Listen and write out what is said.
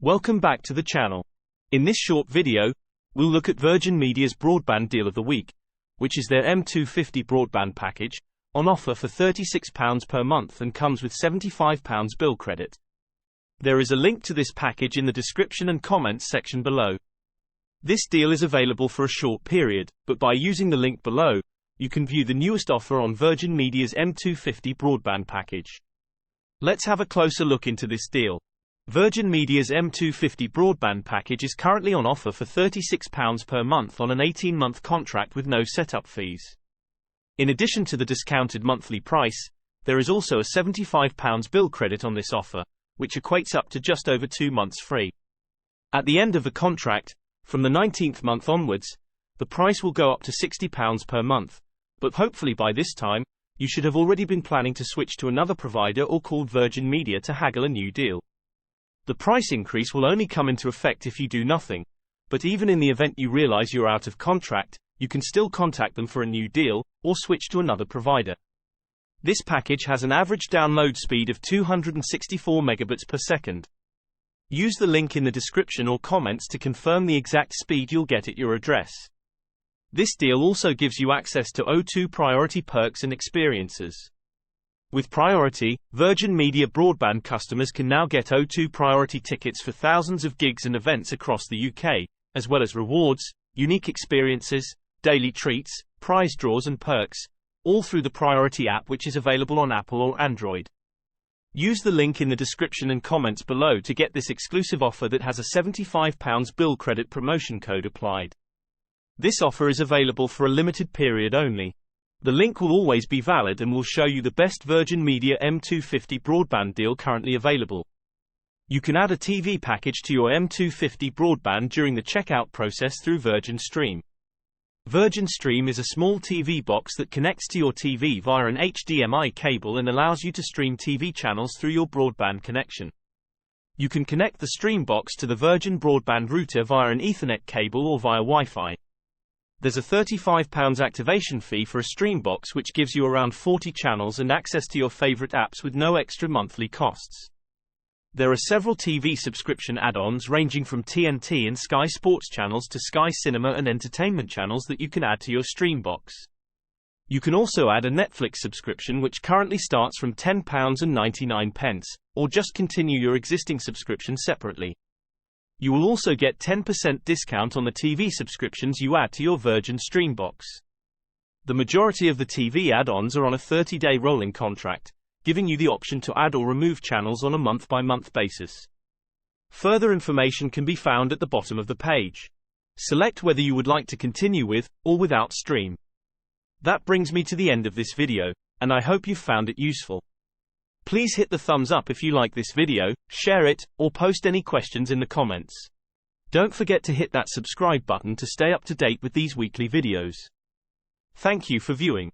Welcome back to the channel. In this short video, we'll look at Virgin Media's broadband deal of the week, which is their M250 broadband package, on offer for £36 per month and comes with £75 bill credit. There is a link to this package in the description and comments section below. This deal is available for a short period, but by using the link below, you can view the newest offer on Virgin Media's M250 broadband package. Let's have a closer look into this deal. Virgin Media's M250 broadband package is currently on offer for £36 per month on an 18-month contract with no setup fees. In addition to the discounted monthly price, there is also a £75 bill credit on this offer, which equates up to just over 2 months free. At the end of the contract, from the 19th month onwards, the price will go up to £60 per month, but hopefully by this time, you should have already been planning to switch to another provider or called Virgin Media to haggle a new deal. The price increase will only come into effect if you do nothing, but even in the event you realize you're out of contract, you can still contact them for a new deal, or switch to another provider. This package has an average download speed of 264 megabits per second. Use the link in the description or comments to confirm the exact speed you'll get at your address. This deal also gives you access to O2 Priority perks and experiences. With Priority, Virgin Media broadband customers can now get O2 Priority tickets for thousands of gigs and events across the UK, as well as rewards, unique experiences, daily treats, prize draws and perks, all through the Priority app, which is available on Apple or Android. Use the link in the description and comments below to get this exclusive offer that has a £75 bill credit promotion code applied. This offer is available for a limited period only. The link will always be valid and will show you the best Virgin Media M250 broadband deal currently available. You can add a TV package to your M250 broadband during the checkout process through Virgin Stream. Virgin Stream is a small TV box that connects to your TV via an HDMI cable and allows you to stream TV channels through your broadband connection. You can connect the Stream box to the Virgin broadband router via an Ethernet cable or via Wi-Fi. There's a £35 activation fee for a Stream box, which gives you around 40 channels and access to your favorite apps with no extra monthly costs. There are several TV subscription add-ons ranging from TNT and Sky Sports channels to Sky Cinema and entertainment channels that you can add to your Stream box. You can also add a Netflix subscription, which currently starts from £10.99, or just continue your existing subscription separately. You will also get 10% discount on the TV subscriptions you add to your Virgin Stream box. The majority of the TV add-ons are on a 30-day rolling contract, giving you the option to add or remove channels on a month-by-month basis. Further information can be found at the bottom of the page. Select whether you would like to continue with, or without Stream. That brings me to the end of this video, and I hope you found it useful. Please hit the thumbs up if you like this video, share it, or post any questions in the comments. Don't forget to hit that subscribe button to stay up to date with these weekly videos. Thank you for viewing.